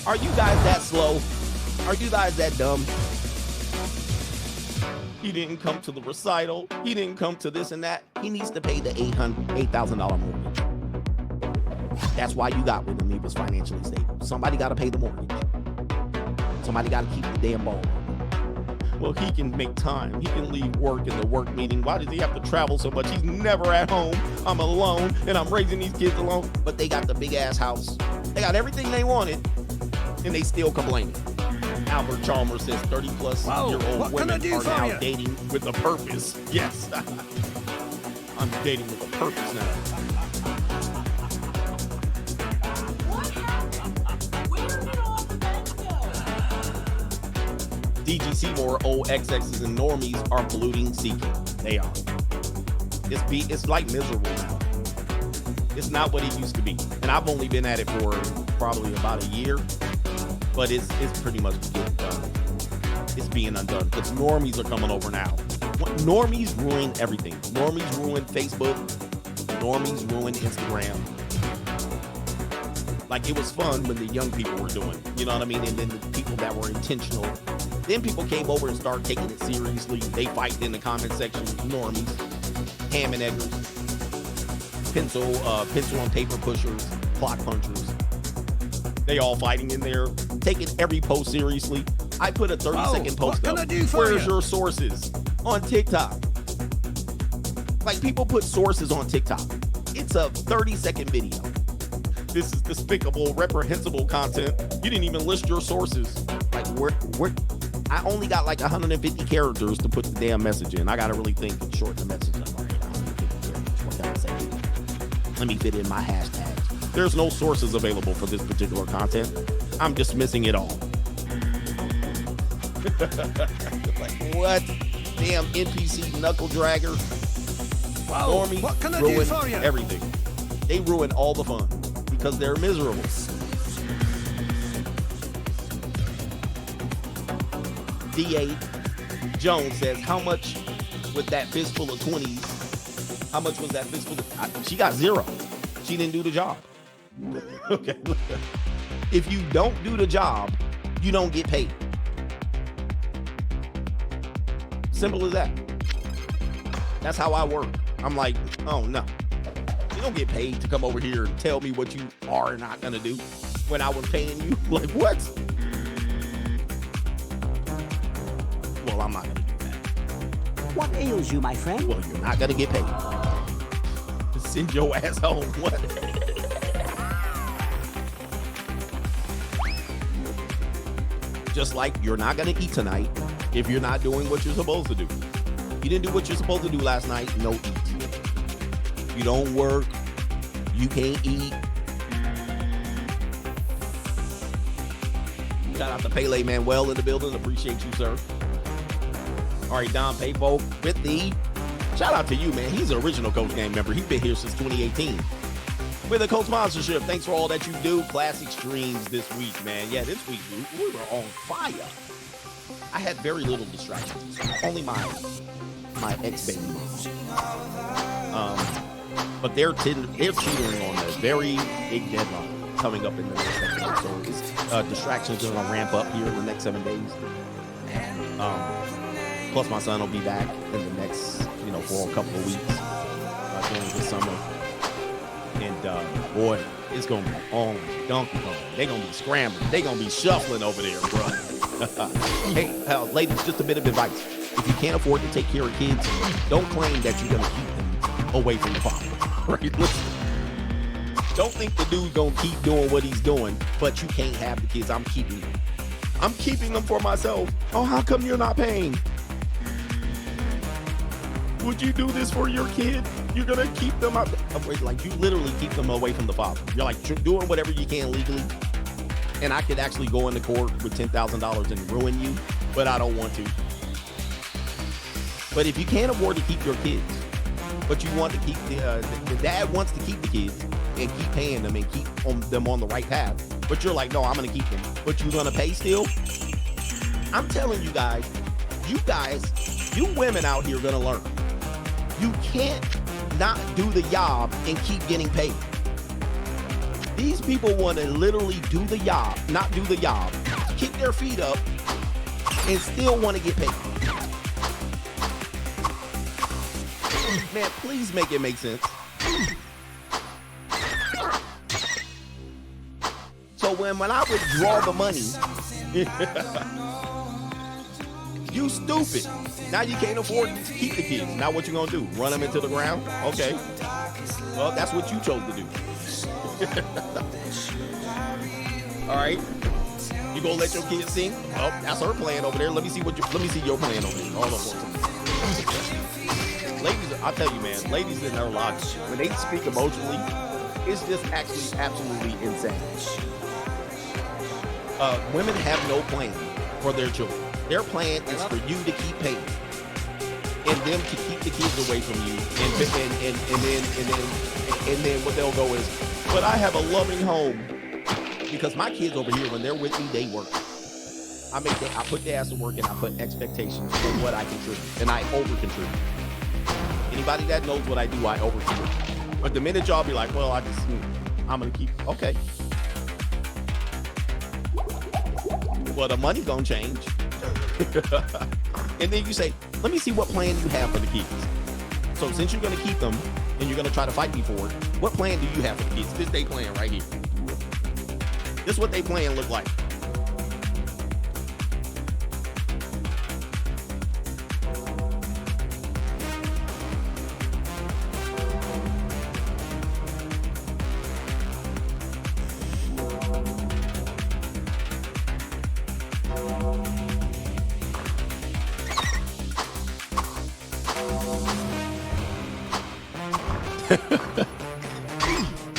Are you guys that slow? Are you guys that dumb? He didn't come to the recital. He didn't come to this and that. He needs to pay the $8,000 mortgage. That's why you got with him. He was financially stable. Somebody got to pay the mortgage. Somebody got to keep the damn ball. Well, he can make time. He can leave work in the work meeting. Why does he have to travel so much? He's never at home. I'm alone, and I'm raising these kids alone. But they got the big-ass house. They got everything they wanted, and they still complaining. Albert Chalmers says 30-plus-year-old women are now dating with a purpose. Yes. I'm dating with a purpose now. What happened? Where did all the men go? DG Seymour, old XXs and normies are polluting Seeking. They are. It's like miserable now. It's not what it used to be. And I've only been at it for probably about a year. But it's pretty much getting done. It's being undone. Because normies are coming over now. Normies ruin everything. Normies ruin Facebook. Normies ruin Instagram. Like, it was fun when the young people were doing. You know what I mean? And then the people that were intentional. Then people came over and started taking it seriously. They fight in the comment section. Normies. Ham and eggers. Pencil on paper pushers. Clock punchers. They all fighting in there, taking every post seriously. I put a 30-second post up. Where's your sources? On TikTok. Like, people put sources on TikTok. It's a 30-second video. This is despicable, reprehensible content. You didn't even list your sources. Like, I only got like 150 characters to put the damn message in. I got to really think and shorten the message up. All right, 150 characters. What can I say? Let me fit in my hashtags. There's no sources available for this particular content. I'm dismissing it all. Like, what? Damn NPC knuckle dragger. Wow, Normies what can I do for you? Everything. They ruin all the fun because they're miserable. D.A. Jones says, how much with that fistful of 20s? How much was that fistful of... She got 0. She didn't do the job. Okay. If you don't do the job, you don't get paid. Simple as that. That's how I work. I'm like, oh no. You don't get paid to come over here and tell me what you are not gonna do when I was paying you. Like, what? Well, I'm not gonna do that. What ails you, my friend? Well, you're not gonna get paid. Send your ass home. What? Just like you're not going to eat tonight if you're not doing what you're supposed to do. You didn't do what you're supposed to do last night, no eat. You don't work, you can't eat. Shout out to Pele Manuel in the building. Appreciate you, sir. All right, Don Payfo with the shout out to you, man. He's an original Coach Game member. He's been here since 2018. With a Coach sponsorship, thanks for all that you do. Classic streams this week, man. Yeah, this week we were on fire. I had very little distractions. Only my ex-baby mom. But they're teetering on a very big deadline coming up in the next episode. So distractions are going to ramp up here in the next 7 days. Plus, my son will be back in the next, for a couple of weeks during the summer. And, boy, it's going to be on Donkey Kong. They're going to be scrambling. They're going to be shuffling over there, bro. Hey, ladies, just a bit of advice. If you can't afford to take care of kids, don't claim that you're going to keep them away from the father. Right? Listen. Don't think the dude's going to keep doing what he's doing, but you can't have the kids. I'm keeping them. I'm keeping them for myself. Oh, how come you're not paying? Would you do this for your kid? You're going to keep them out. Like, you literally keep them away from the father. You're like doing whatever you can legally. And I could actually go into court with $10,000 and ruin you, but I don't want to. But if you can't afford to keep your kids, but you want to keep the dad wants to keep the kids and keep paying them and keep them on the right path, but you're like, no, I'm going to keep them. But you're going to pay still? I'm telling you guys, you women out here are going to learn. You can't not do the job and keep getting paid. These people want to literally do the job, not do the job, kick their feet up, and still want to get paid. Man, please make it make sense. So when I withdraw the money, you stupid. Now you can't afford to keep the kids. Now what you gonna do? Run them into the ground? Okay. Well, that's what you chose to do. All right. You gonna let your kids sing? Oh, that's her plan over there. Let me see your plan over there. Hold on for a second. Ladies, I'll tell you, man, ladies in their lives, when they speak emotionally, it's just actually absolutely insane. Women have no plan for their children. Their plan is for you to keep paying and them to keep the kids away from you. And then what they'll go is, but I have a loving home. Because my kids over here, when they're with me, they work. I put the ass to work and I put expectations for what I contribute. And I over-contribute. Anybody that knows what I do, I over-contribute. But the minute y'all be like, well, I'm going to keep, okay. Well, the money gonna change. And then you say, let me see what plan you have for the kids. So since you're gonna keep them and you're gonna try to fight me for it, what plan do you have for the kids? This they plan right here. This is what they plan look like.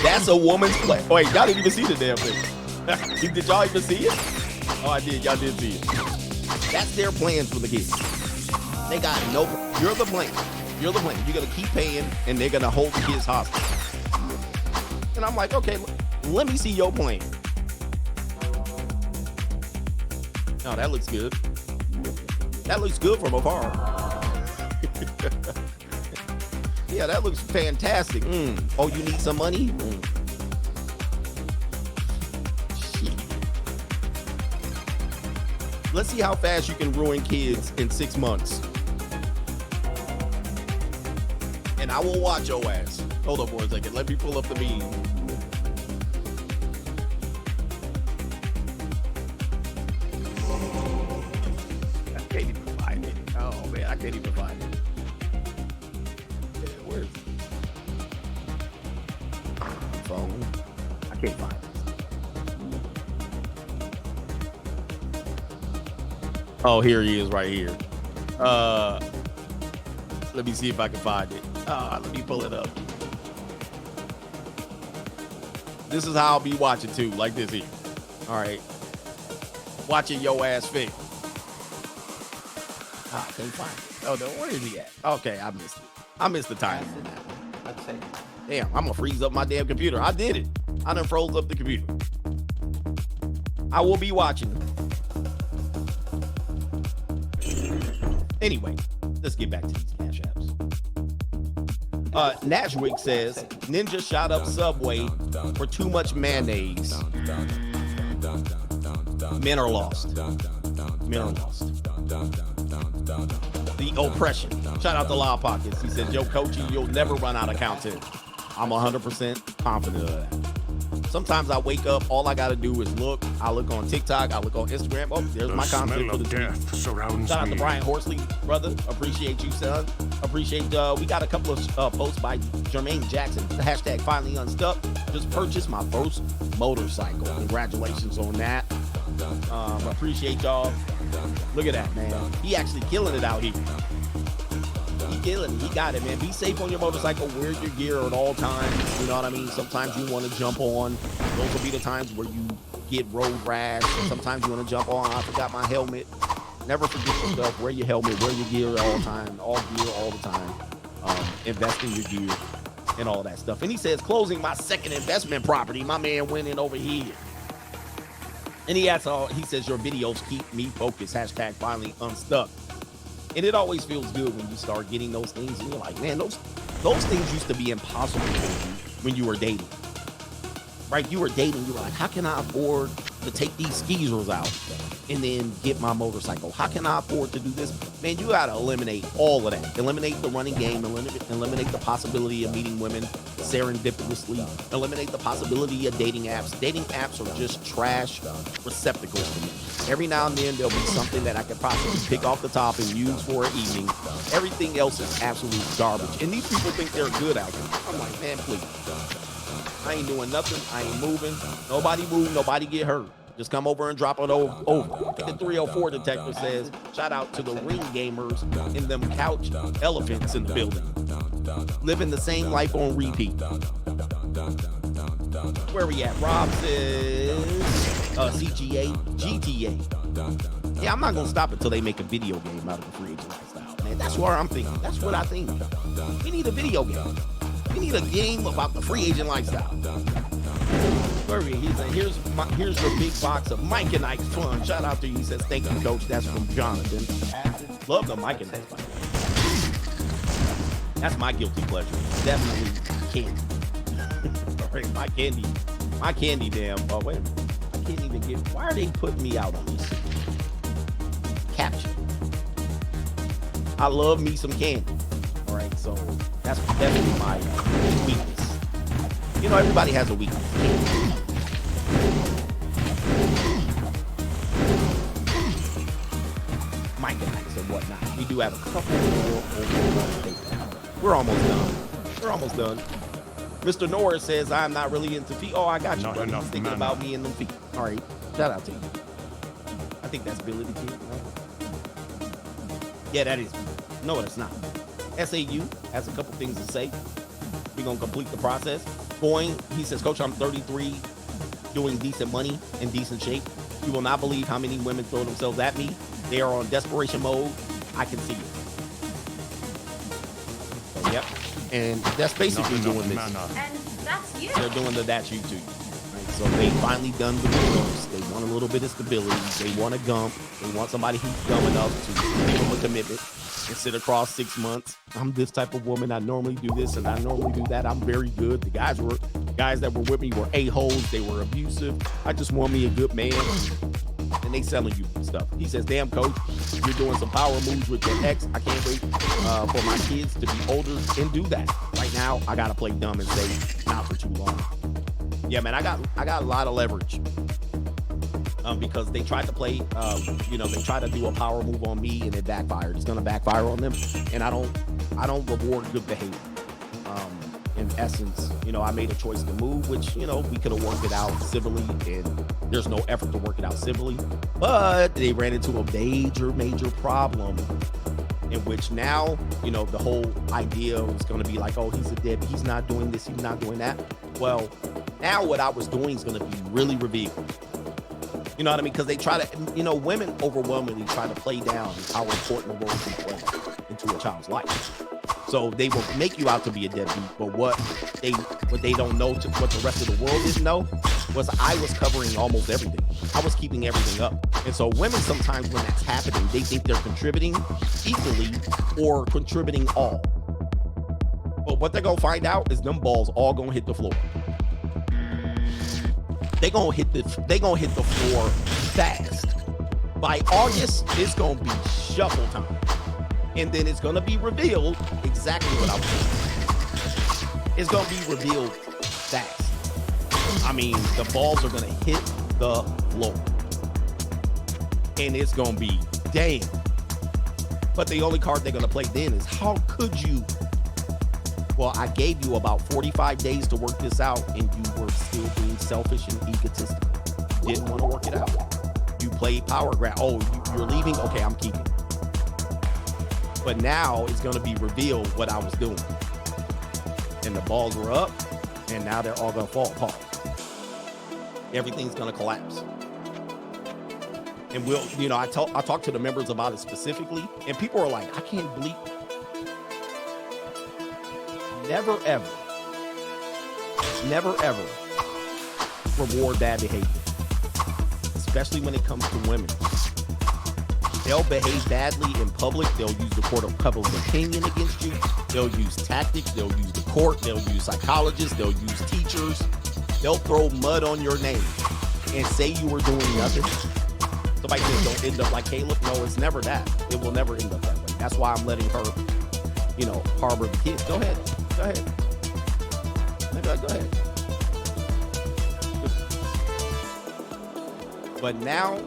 That's a woman's play. Oh, wait, y'all didn't even see the damn thing. Did y'all even see it? Oh, I did. Y'all did see it. That's their plans for the kids. They got no. You're the plan. You're the plan. You're gonna keep paying, and they're gonna hold the kids hostage. And I'm like, okay, let me see your plan. Oh, that looks good. That looks good from afar. Yeah, that looks fantastic. Oh, you need some money? Shit. Let's see how fast you can ruin kids in 6 months. And I will watch your ass. Hold up for a second. Let me pull up the meme. I can't even find it. Oh, man, I can't even find it. Where's phone? I can't find it. Oh, here he is right here. Let me see if I can find it. Let me pull it up. This is how I'll be watching too, like this here. All right. Watching your ass fit. I can't find it. Oh, no, where is he at? Okay, I missed it. I missed the time. Damn, I'm gonna freeze up my damn computer. I did it. I done froze up the computer. I will be watching. Anyway, let's get back to these cash apps. Nashwick says, Ninja shot up Subway for too much mayonnaise. Men are lost. Men are lost. The oppression. Shout out to Loud Pockets. He said, yo, Coachy, you'll never run out of content. I'm 100% confident of that. Sometimes I wake up, all I got to do is look. I look on TikTok. I look on Instagram. Oh, there's my content for the week. Shout out to Brian Horsley, brother. Appreciate you, son. Appreciate, we got a couple of posts by Jermaine Jackson. The hashtag finally unstuck. Just purchased my first motorcycle. Congratulations on that. Appreciate y'all. Look at that, man. He actually killing it out here. He killing it. He got it, man. Be safe on your motorcycle. Wear your gear at all times. You know what I mean? Sometimes you want to jump on. Those will be the times where you get road rash. Sometimes you want to jump on. I forgot my helmet. Never forget your stuff. Wear your helmet. Wear your gear all the time. All gear all the time. Invest in your gear and all that stuff. And he says, closing my second investment property. My man went in over here. And he says, your videos keep me focused. Hashtag finally unstuck. And it always feels good when you start getting those things. And you're like, man, those things used to be impossible for you when you were dating. right? You were dating. You were like, how can I afford to take these skeezers out and then get my motorcycle? How can I afford to do this? Man, you got to eliminate all of that. Eliminate the running game. Eliminate the possibility of meeting women serendipitously. Eliminate the possibility of dating apps. Dating apps are just trash receptacles for me. Every now and then, there'll be something that I could possibly pick off the top and use for an evening. Everything else is absolute garbage. And these people think they're good out there. I'm like, man, please. I ain't doing nothing. I ain't moving. Nobody move. Nobody get hurt. Just come over and drop it over. The 304 detector says, shout out to the ring gamers and them couch elephants in the building. Living the same life on repeat. Where we at? Rob says, CGA, GTA. Yeah, I'm not going to stop until they make a video game out of the free agent lifestyle, man. That's where I'm thinking. That's what I think. We need a video game. We need a game about the free agent lifestyle. He said, here's your big box of Mike and Ike's fun. Shout out to you. He says, thank you, Coach. That's from Jonathan. Love the Mike and Ike's fun. That's my guilty pleasure. Definitely candy. All right, my candy damn. Oh, wait a minute. I can't even get. Why are they putting me out on this caption? I love me some candy. All right, so that's definitely my weakness. You know, everybody has a weakness. Mike and Ike's and whatnot. We do have a couple more over. We're almost done. Mr. Norris says, I'm not really into feet. Oh, I got you, brother. He's thinking about me and them feet. All right, shout out to you. I think that's Billy the Kid. Right? Yeah, that is. No, it's not. SAU has a couple things to say. We're going to complete the process. Boying, he says, Coach, I'm 33, doing decent money and decent shape. You will not believe how many women throw themselves at me. They are on desperation mode. I can see it. So, yep. And that's basically doing this. And that's you. They're doing the that's you too. Right? So they finally done the divorce. They want a little bit of stability. They want a gump. They want somebody who's dumb enough to give them a commitment and sit across 6 months. I'm this type of woman. I normally do this and I normally do that. I'm very good. The guys that were with me were a-holes. They were abusive. I just want me a good man. And they selling you stuff. He says, damn, Coach, you're doing some power moves with your ex. I can't wait for my kids to be older and do that. Right now, I got to play dumb and say, not for too long. Yeah, man, I got a lot of leverage. Because they tried to play, they tried to do a power move on me and it backfired. It's going to backfire on them. And I don't reward good behavior. In essence, I made a choice to move, which, we could have worked it out civilly, and there's no effort to work it out civilly. But they ran into a major problem in which now, the whole idea was going to be like, oh, he's a deadbeat. He's not doing this. He's not doing that. Well, now what I was doing is going to be really revealed. You know what I mean? Because they try to, women overwhelmingly try to play down how important the role can play into a child's life. So they will make you out to be a deadbeat, but what they don't know, what the rest of the world didn't know, was I was covering almost everything. I was keeping everything up. And so women sometimes when that's happening, they think they're contributing equally or contributing all. But what they're gonna find out is them balls all gonna hit the floor. They gonna hit the floor fast. By August, it's gonna be shuffle time. And then it's going to be revealed exactly what I was doing. It's going to be revealed fast. I mean, the balls are going to hit the floor. And it's going to be, damn. But the only card they're going to play then is, how could you? Well, I gave you about 45 days to work this out, and you were still being selfish and egotistical. You didn't want to work it out. You played power grab. Oh, you're leaving? Okay, I'm keeping. But now it's going to be revealed what I was doing. And the balls were up, and now they're all going to fall apart. Everything's going to collapse. And I talked to the members about it specifically, and people are like, I can't believe. Never, ever reward bad behavior, especially when it comes to women. They'll behave badly in public. They'll use the court of public opinion against you. They'll use tactics. They'll use the court. They'll use psychologists. They'll use teachers. They'll throw mud on your name and say you were doing nothing. Somebody says don't end up like Caleb. No, it's never that. It will never end up that way. That's why I'm letting her, harbor the kids. Go ahead. Go ahead. Go ahead. But now,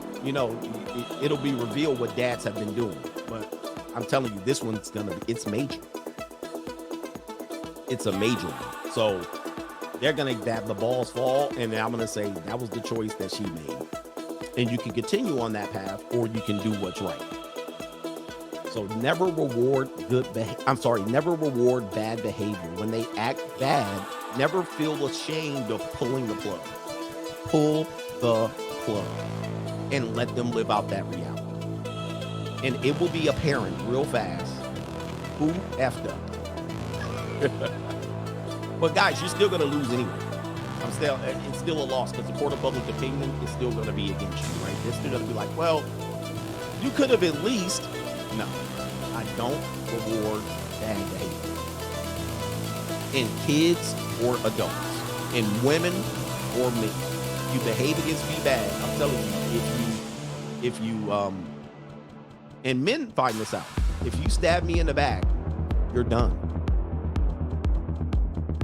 it'll be revealed what dads have been doing. But I'm telling you, this one's it's major. It's a major one. So they're going to have the balls fall, and I'm going to say that was the choice that she made. And you can continue on that path, or you can do what's right. So never reward never reward bad behavior. When they act bad, never feel ashamed of pulling the plug. Pull the plug and let them live out that reality. And it will be apparent real fast who effed up. But guys, you're still going to lose anyway. It's still a loss because the court of public opinion is still going to be against you, right? They're still going to be like, well, you could have at least. No, I don't reward bad behavior in kids or adults, in women or men. You behave against me bad. I'm telling you, if you and men find this out. If you stab me in the back, you're done.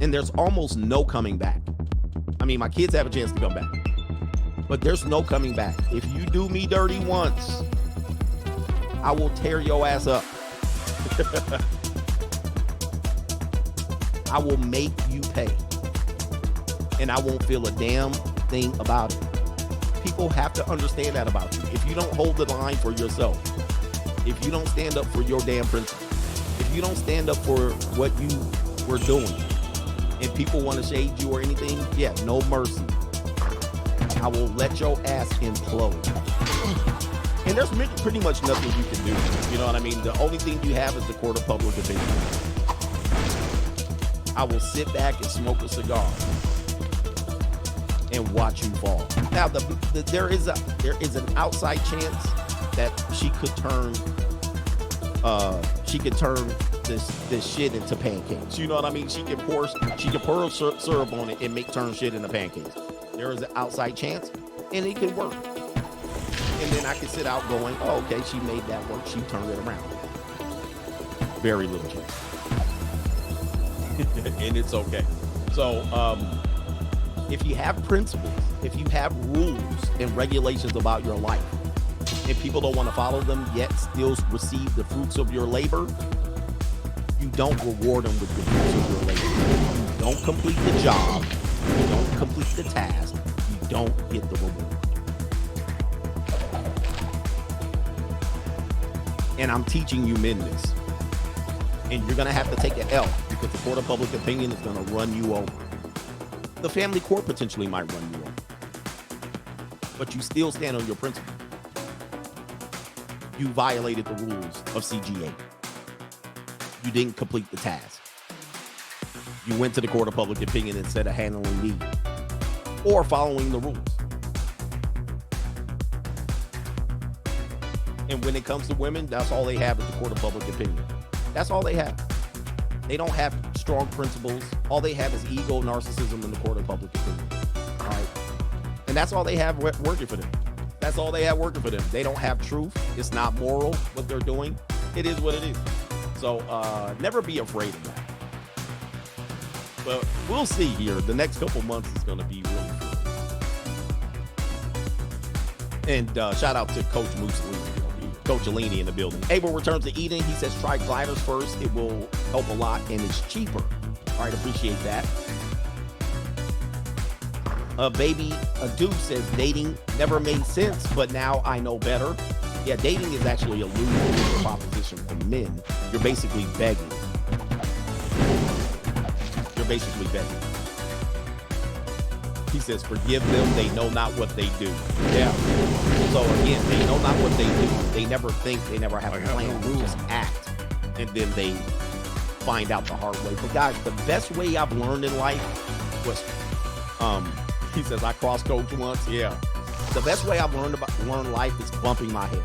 And there's almost no coming back. I mean, my kids have a chance to come back, but there's no coming back. If you do me dirty once, I will tear your ass up. I will make you pay. And I won't feel a damn thing about it. People have to understand that about you. If you don't hold the line for yourself, if you don't stand up for your damn principles, if you don't stand up for what you were doing, and people want to shade you or anything, yeah, no mercy. I will let your ass implode. And there's pretty much nothing you can do. You know what I mean? The only thing you have is the court of public opinion. I will sit back and smoke a cigar and watch you fall. Now, there is an outside chance that she could turn this shit into pancakes. You know what I mean? She can pour syrup on it and turn shit into pancakes. There is an outside chance, and it can work. And then I can sit out going, oh, okay, she made that work. She turned it around. Very little chance. And it's okay. So, if you have principles, if you have rules and regulations about your life, and people don't want to follow them yet still receive the fruits of your labor, you don't reward them with the fruits of your labor. You don't complete the job, you don't complete the task, you don't get the reward. And I'm teaching you men this. And you're going to have to take an L because the court of public opinion is going to run you over. The family court potentially might run you over. But you still stand on your principle. You violated the rules of CGA. You didn't complete the task. You went to the court of public opinion instead of handling me or following the rules. And when it comes to women, that's all they have is the court of public opinion. That's all they have. They don't have strong principles. All they have is ego, narcissism, and the court of public opinion. All right. And that's all they have working for them. That's all they have working for them. They don't have truth. It's not moral what they're doing. It is what it is. So never be afraid of that. But we'll see here. The next couple months is going to be really good. And shout out to Coach Mussolini. Coach Alini in the building. Abel returns to eating. He says try gliders first. It will help a lot and it's cheaper. All right, appreciate that. Baby Adu says dating never made sense, but now I know better. Yeah, dating is actually a losing proposition for men. You're basically begging. You're basically begging. He says, forgive them. They know not what they do. Yeah. So again, they know not what they do. They never think. They never have a plan. They just act. And then they find out the hard way. But guys, the best way I've learned in life was, he says, I cross-coach once. Yeah. The best way I've learned life is bumping my head.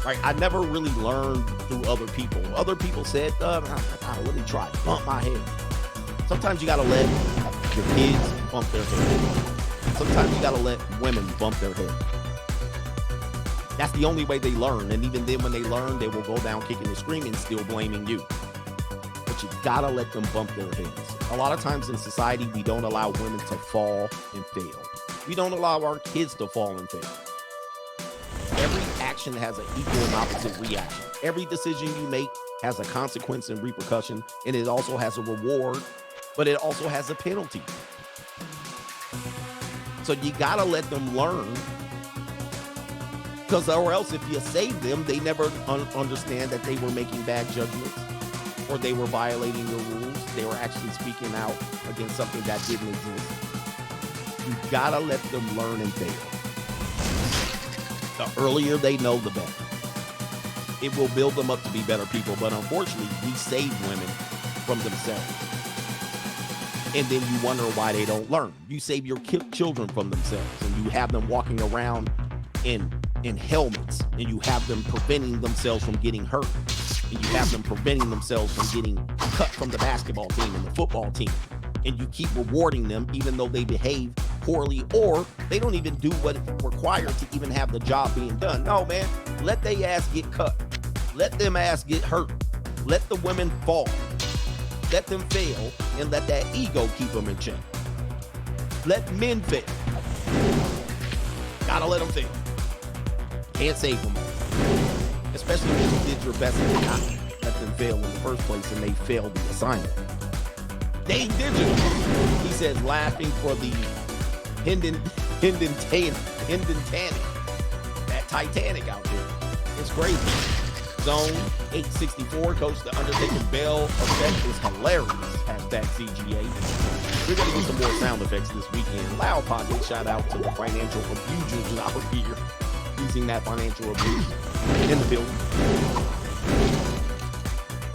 Right? I never really learned through other people. Other people said, let me try. Bump my head. Sometimes you got to let your kids bump their head. Sometimes you gotta let women bump their head. That's the only way they learn. And even then when they learn, they will go down kicking and screaming, still blaming you. But you gotta let them bump their heads. A lot of times in society, we don't allow women to fall and fail. We don't allow our kids to fall and fail. Every action has an equal and opposite reaction. Every decision you make has a consequence and repercussion, and it also has a reward, but it also has a penalty. So you gotta let them learn, because or else if you save them, they never understand that they were making bad judgments or they were violating your rules. They were actually speaking out against something that didn't exist. You gotta let them learn and fail. The earlier they know, the better. It will build them up to be better people, but unfortunately, we save women from themselves. And then you wonder why they don't learn. You save your children from themselves, and you have them walking around in helmets, and you have them preventing themselves from getting hurt, and you have them preventing themselves from getting cut from the basketball team and the football team, and you keep rewarding them even though they behave poorly or they don't even do what is required to even have the job being done. No, man, let they ass get cut. Let them ass get hurt. Let the women fall. Let them fail, and let that ego keep them in check. Let men fail. Gotta let them fail. Can't save them. Especially when you did your best to not let them fail in the first place and they failed the assignment. They ain't digital. He says, laughing for the Hendon Titanic. That Titanic out there. It's crazy. Zone 864, Coach, the Undertaker Bell effect is hilarious. Hashtag CGA. We're going to get some more sound effects this weekend. Loud Pocket, shout out to the financial abusers out here using that financial abuse in the building.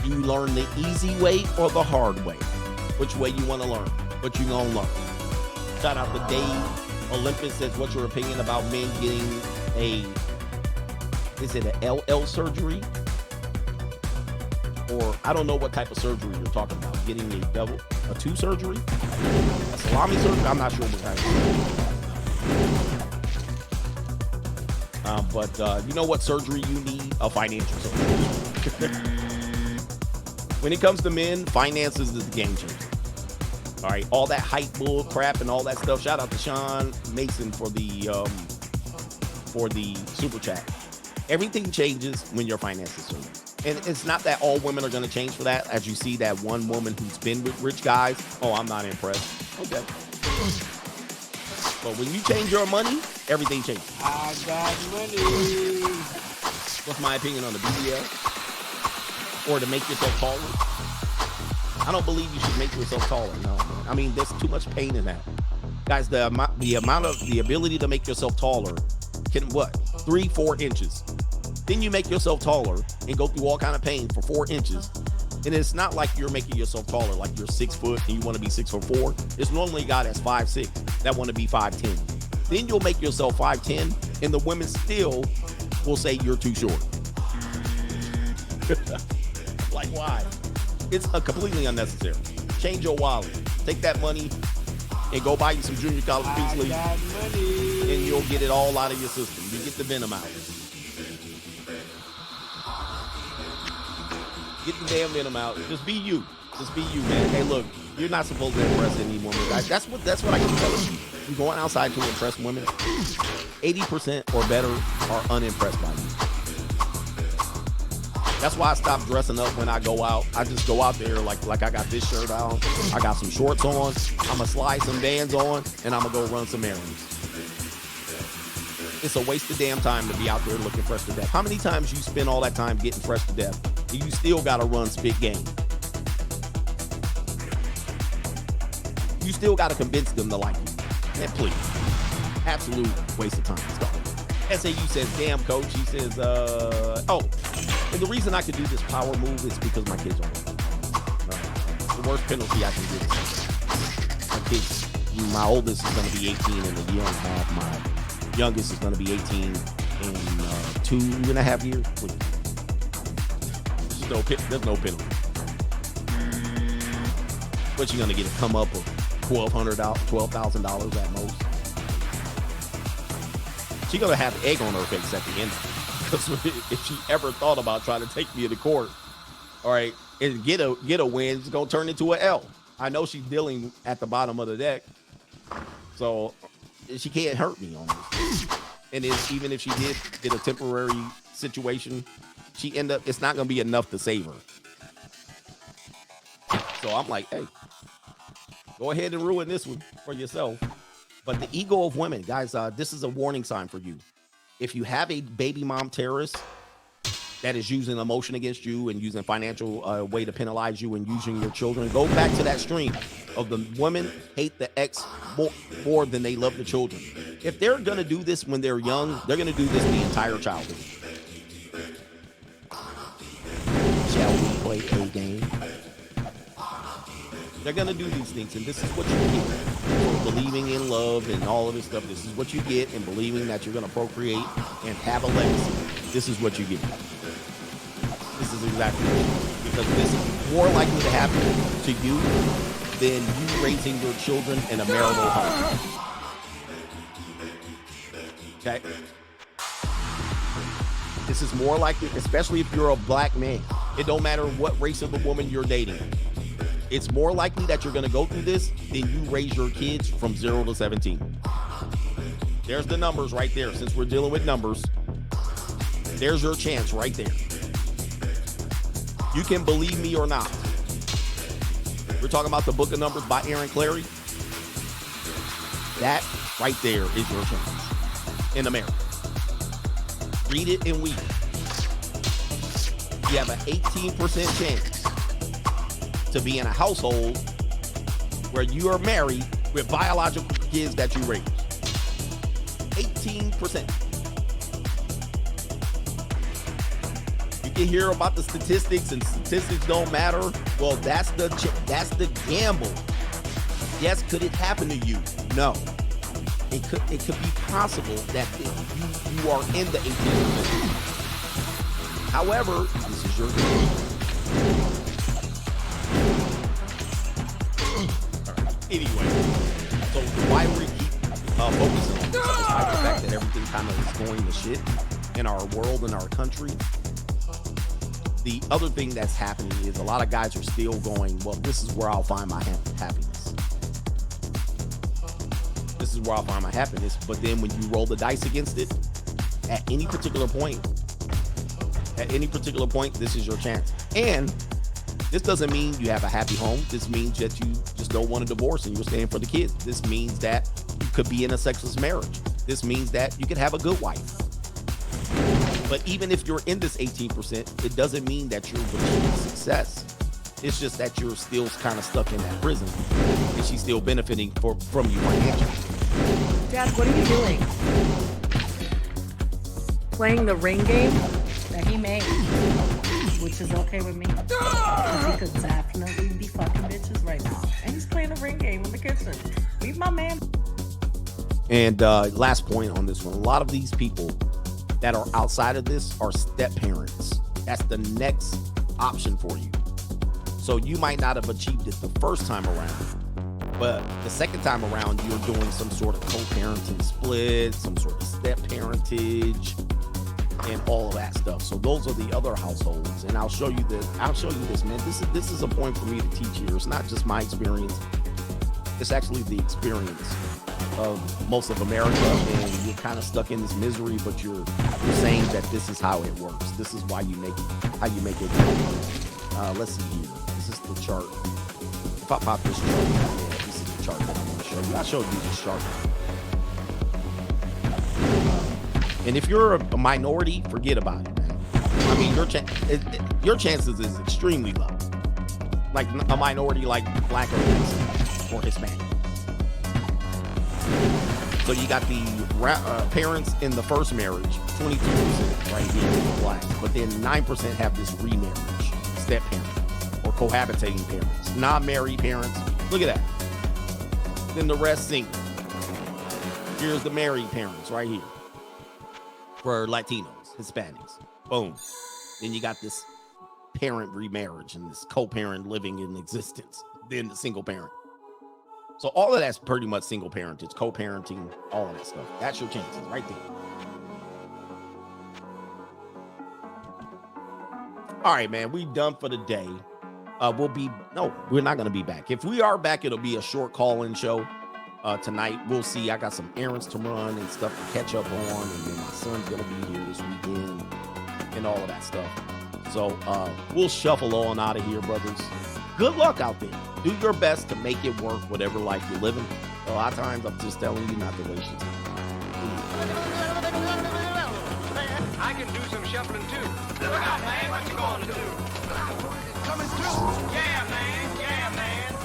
You learn the easy way or the hard way. Which way you want to learn, but you going to learn. Shout out to Dave. Olympus says, what's your opinion about men getting is it an LL surgery? Or I don't know what type of surgery you're talking about. Getting a two surgery? A salami surgery? I'm not sure what kind of surgery. But you know what surgery you need? A financial surgery. When it comes to men, finances is the game changer. All right, all that hype bull crap and all that stuff. Shout out to Sean Mason for the super chat. Everything changes when your finances change. And it's not that all women are going to change for that. As you see that one woman who's been with rich guys, oh, I'm not impressed. Okay. But when you change your money, everything changes. I got money. What's my opinion on the BBL? Or to make yourself taller? I don't believe you should make yourself taller. No, man. I mean, there's too much pain in that. Guys, the ability to make yourself taller can 3-4 inches. Then you make yourself taller and go through all kind of pain for 4 inches. And it's not like you're making yourself taller, like you're 6 foot and you want to be 6'4". It's normally a guy that's 5'6" that want to be 5'10". Then you'll make yourself 5'10", and the women still will say you're too short. Like, why? It's completely unnecessary. Change your wallet. Take that money and go buy you some junior college peace league, and you'll get it all out of your system. You get the venom out. Get the damn venom out. Just be you. Just be you, man. Hey, look, you're not supposed to impress any woman, guys. That's what I keep telling you. You're going outside to impress women. 80% or better are unimpressed by you. That's why I stopped dressing up when I go out. I just go out there like I got this shirt on. I got some shorts on. I'm going to slide some bands on, and I'm going to go run some errands. It's a waste of damn time to be out there looking fresh to death. How many times you spend all that time getting fresh to death, and you still got to run spit game? You still got to convince them to like you. Man, please. Absolute waste of time. Let's go. SAU says, damn, coach. He says, and the reason I could do this power move is because my kids are the worst penalty I can get. My kids, my oldest is going to be 18 in a year and a half. My youngest is going to be 18 in 2.5 years. There's no penalty. What you going to get a come up of $12,000 at most. She's gonna have egg on her face at the end. Because if she ever thought about trying to take me to court, all right, and get a win, it's gonna turn into an L. I know she's dealing at the bottom of the deck, so she can't hurt me on this. And even if she did get a temporary situation, it's not gonna be enough to save her. So I'm like, hey, go ahead and ruin this one for yourself. But the ego of women, guys, this is a warning sign for you. If you have a baby mom terrorist that is using emotion against you and using financial way to penalize you and using your children, go back to that stream of the women hate the ex more than they love the children. If they're going to do this when they're young, they're going to do this the entire childhood. Shall we play a game? They're going to do these things, and this is what you get for believing in love and all of this stuff. This is what you get in believing that you're going to procreate and have a legacy. This is what you get. This is exactly what you get. Because this is more likely to happen to you than you raising your children in a marital home. Okay? This is more likely, especially if you're a black man. It don't matter what race of a woman you're dating. It's more likely that you're going to go through this than you raise your kids from 0 to 17. There's the numbers right there. Since we're dealing with numbers, there's your chance right there. You can believe me or not. We're talking about the Book of Numbers by Aaron Clary. That right there is your chance in America. Read it and weep. You have an 18% chance to be in a household where you are married with biological kids that you raise. 18%. You can hear about the statistics, and statistics don't matter. Well, that's the gamble. Yes, could it happen to you? No. It could be possible that you are in the 18%. However, this is your game. Anyway, so why we keep focusing on this, despite the fact that everything kind of is going to shit in our world, in our country, the other thing that's happening is a lot of guys are still going, well, this is where I'll find my happiness. This is where I'll find my happiness. But then when you roll the dice against it, at any particular point, this is your chance. And this doesn't mean you have a happy home. This means that you just don't want a divorce and you're staying for the kids. This means that you could be in a sexless marriage. This means that you could have a good wife. But even if you're in this 18%, it doesn't mean that you're achieving success. It's just that you're still kind of stuck in that prison and she's still benefiting from you financially. Dad, what are you doing? Playing the ring game that he made, which is okay with me. Because he could definitely be fucking bitches right now. And he's playing a ring game in the kitchen. Leave my man. And last point on this one, a lot of these people that are outside of this are step parents. That's the next option for you. So you might not have achieved it the first time around, but the second time around, you're doing some sort of co-parenting split, some sort of step parentage, and all of that stuff. So those are the other households, and I'll show you this, man. This is a point for me to teach here. It's not just my experience. It's actually the experience of most of America, and you're kind of stuck in this misery, but you're saying that this is how it works. This is why you make it, how you make it. Let's see here. This is the chart. If I pop this chart, yeah, this is the chart that I want to show you. I showed you this chart. And if you're a minority, forget about it, man. I mean, your chances is extremely low. Like a minority, like black or Mexican or Hispanic. So you got the parents in the first marriage, 22% right here for blacks, but then 9% have this remarriage, step parent or cohabitating parents, not married parents. Look at that. Then the rest single. Here's the married parents right here for Latinos, Hispanics. Boom. Then you got this parent remarriage and this co-parent living in existence. Then the single parent. So all of that's pretty much single parentage, co-parenting, all of that stuff. That's your chances right there. All right, man, we done for the day. We're not going to be back. If we are back, it'll be a short call-in show tonight. We'll see. I got some errands to run and stuff to catch up on, and then my son's going to be here this weekend and all of that stuff. So we'll shuffle on out of here, brothers. Good luck out there. Do your best to make it work, whatever life you're living. A lot of times, I'm just telling you not to waste your time. I can do some shuffling too. Look out, man. What you going to do? Coming through. Yeah, man. Yeah, man.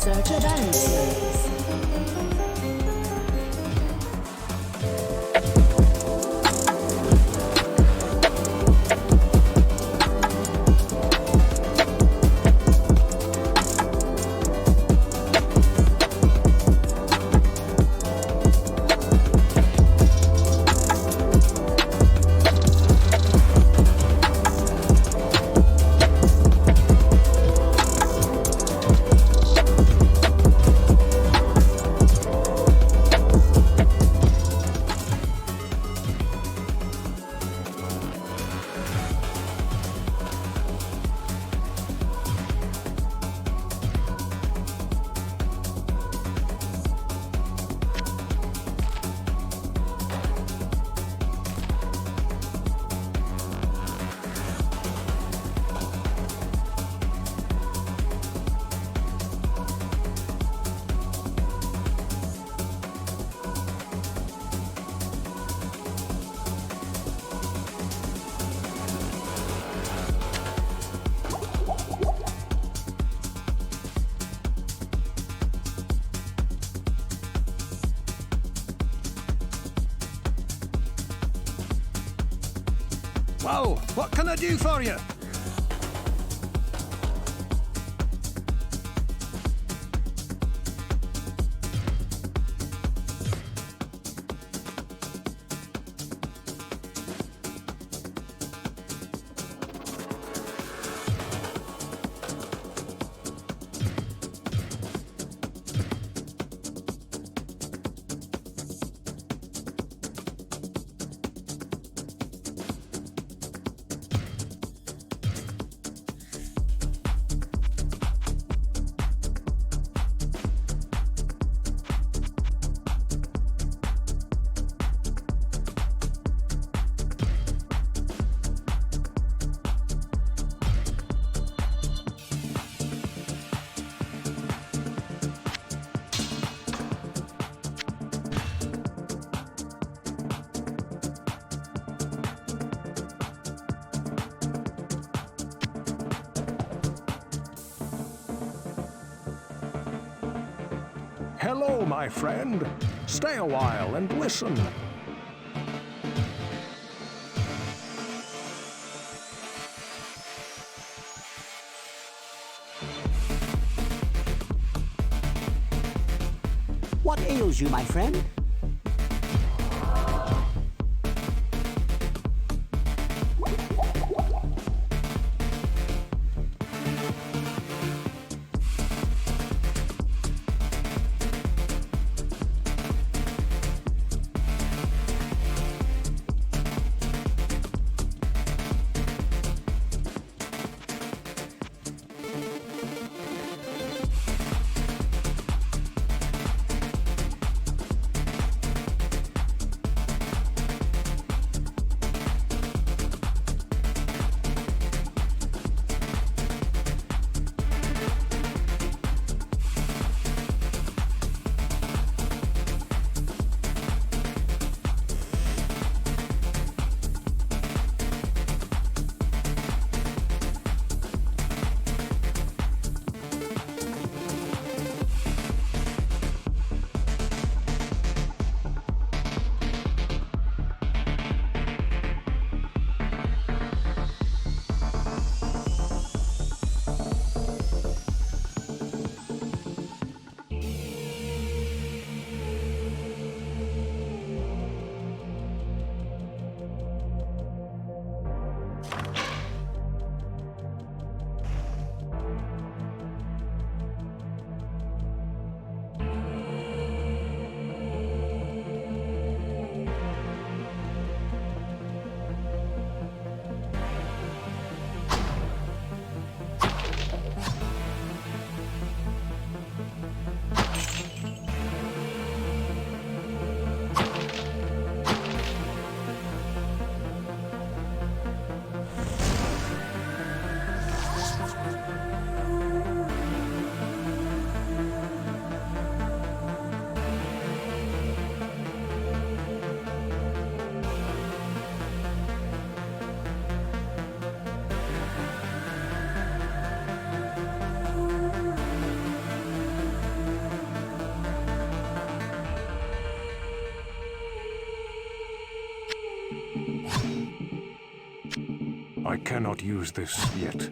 Search of answers. Whoa, what can I do for you? Hello, my friend. Stay a while and listen. What ails you, my friend? I cannot use this yet.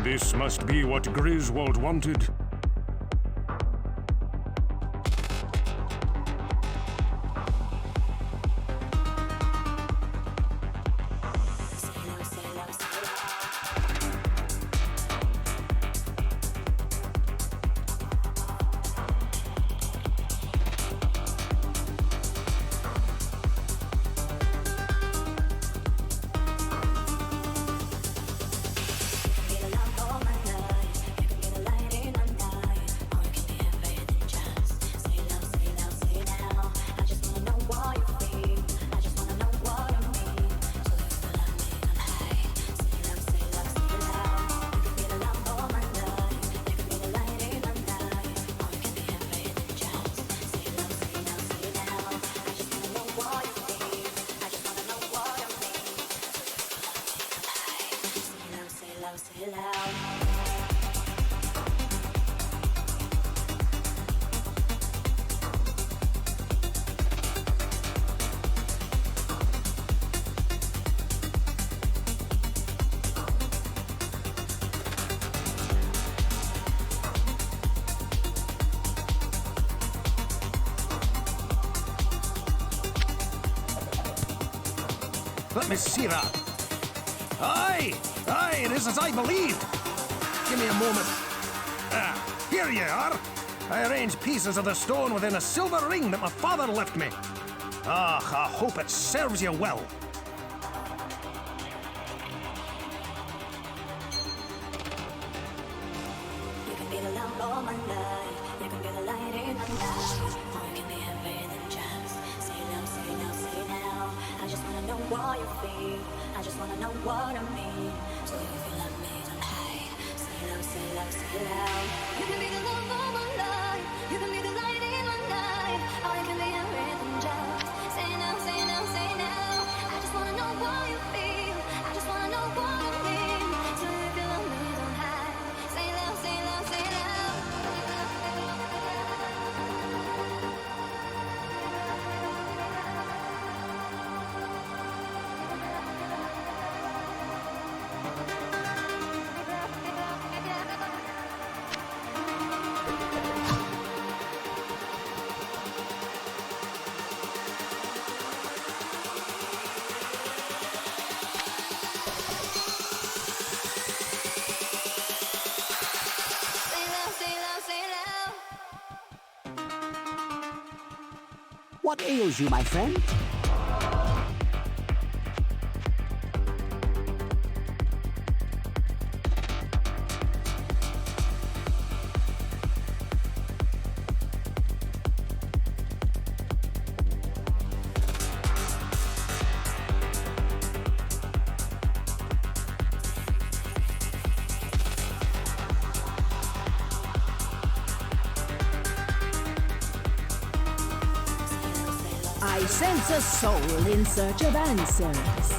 This must be what Griswold wanted. Let me see that. Aye, it is as I believed. Give me a moment. Here you are. I arranged pieces of the stone within a silver ring that my father left me. I hope it serves you well. You can be the lamp of my life. You can be the light in my life. Or you can be everything just. Say now, say now, say now. I just wanna know what you feel. I just wanna know what I mean. So if you love me, don't hide. Say loud, say loud, say loud. You can be the love of my life. You can be the light in my life. Or you can be everything just. Say now, say now, say now. I just wanna know what you feel. I just wanna know what I mean. So if you love me, don't hide. Say loud, say loud, say loud. Say loud, say loud, say loud. What ails you, my friend? I sense a soul in search of answers.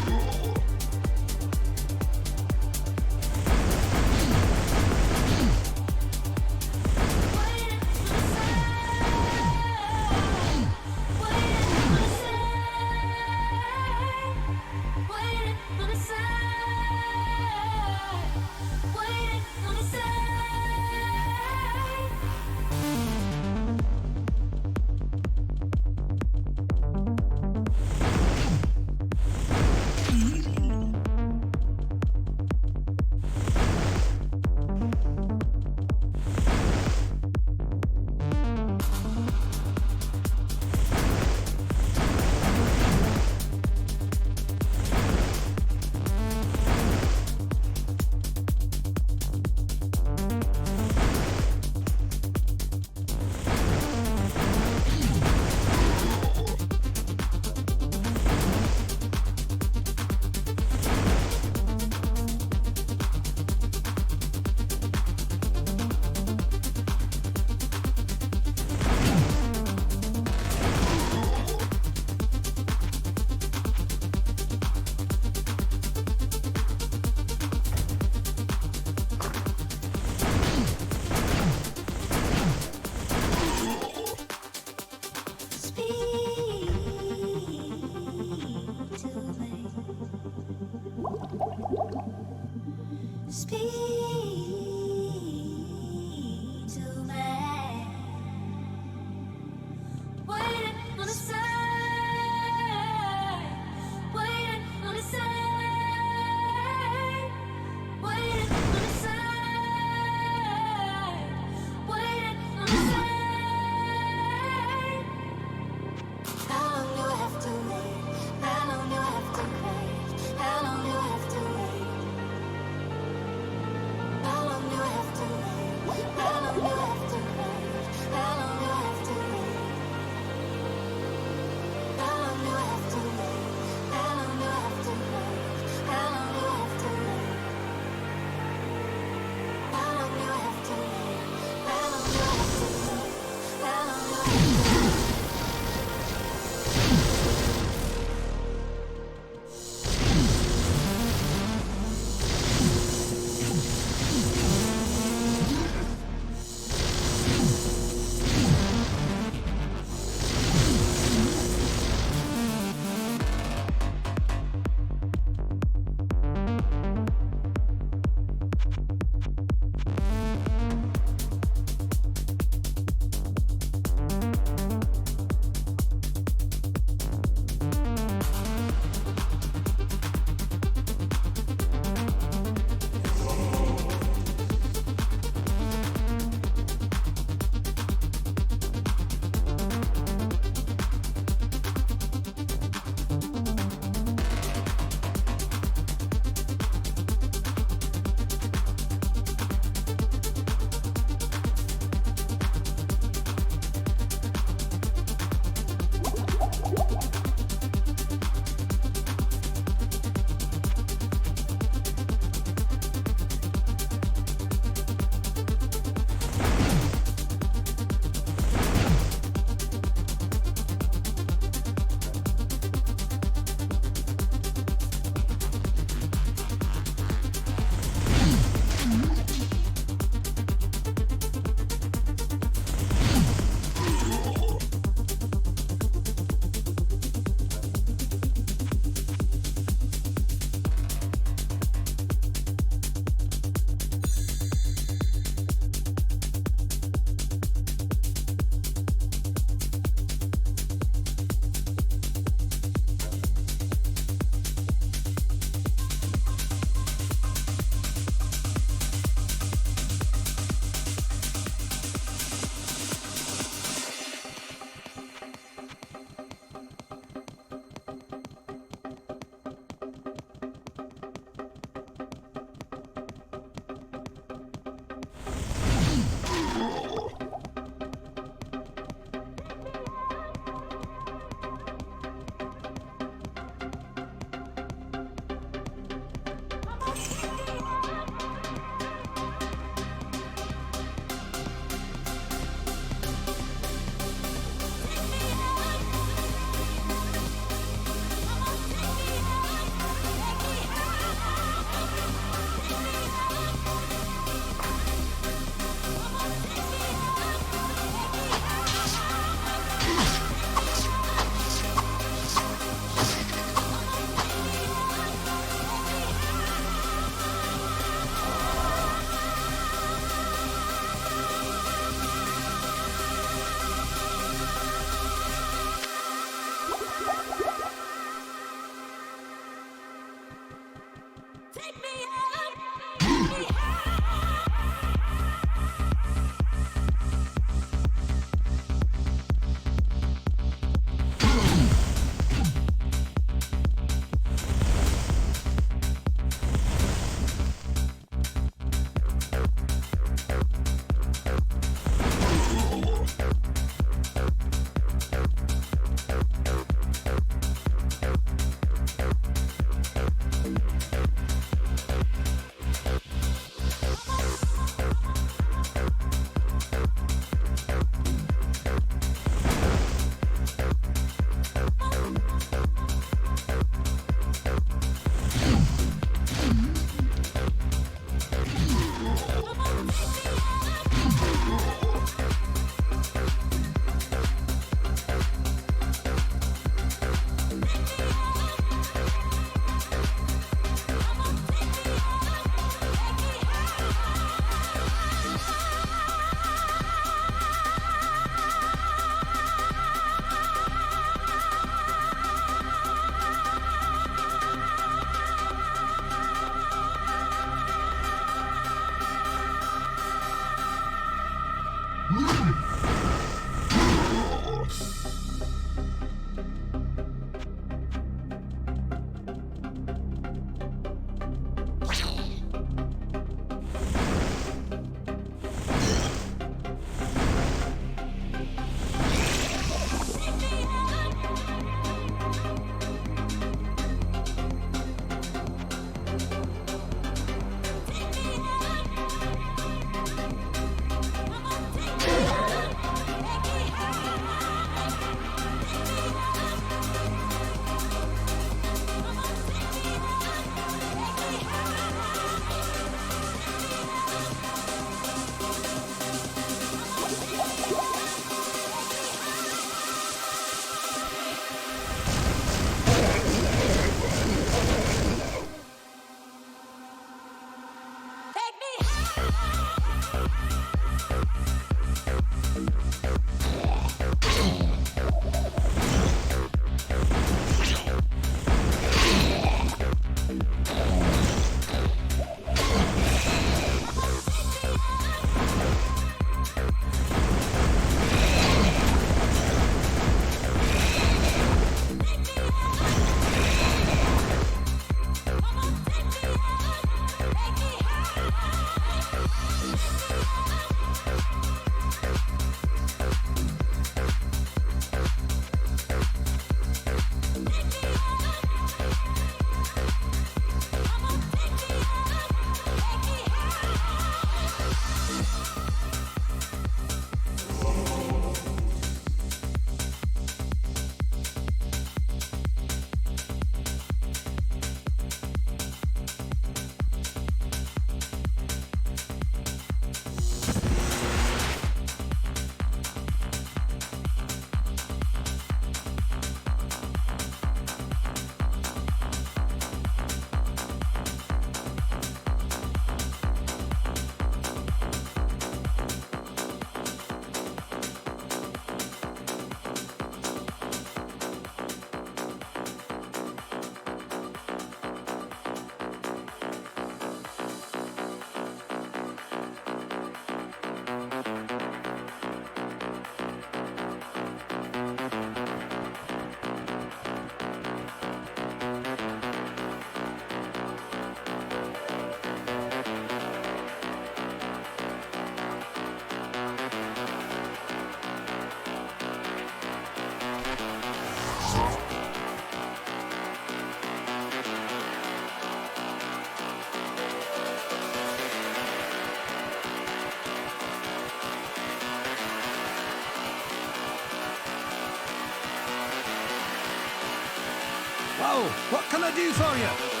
Well, what can I do for you?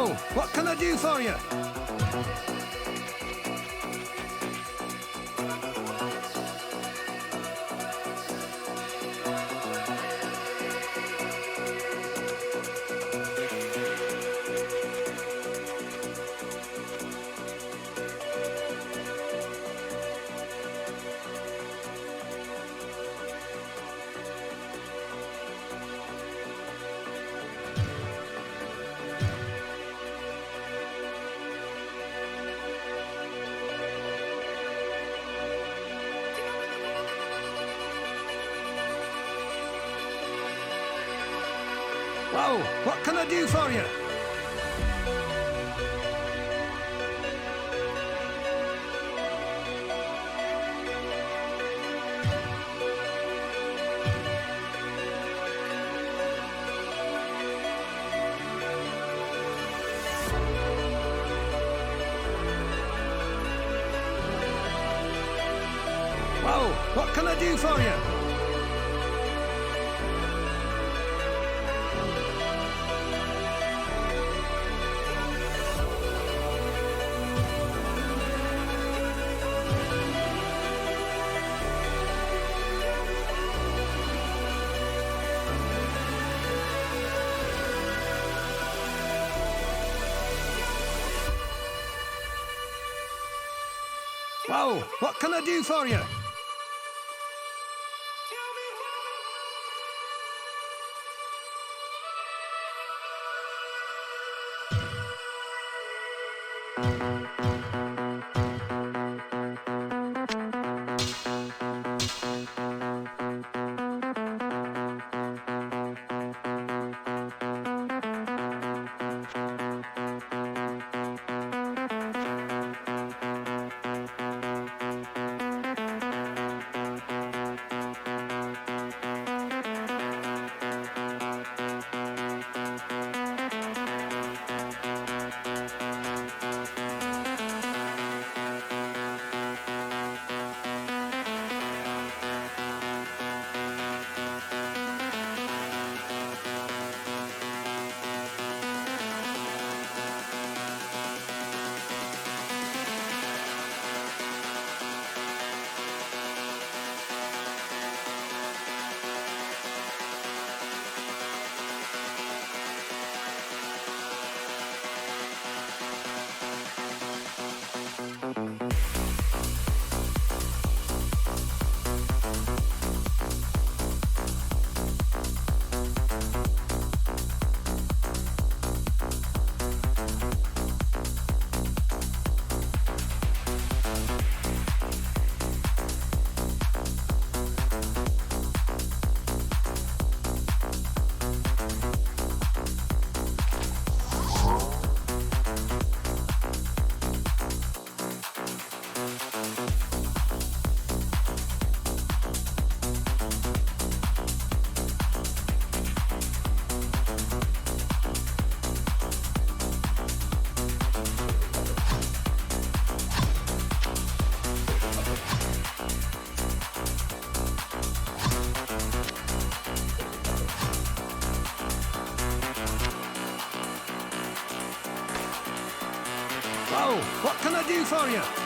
Well, what can I do for you? Well, what can I do for you? Well, what can I do for you? Well, what can I do for you? Well, what can I do for you?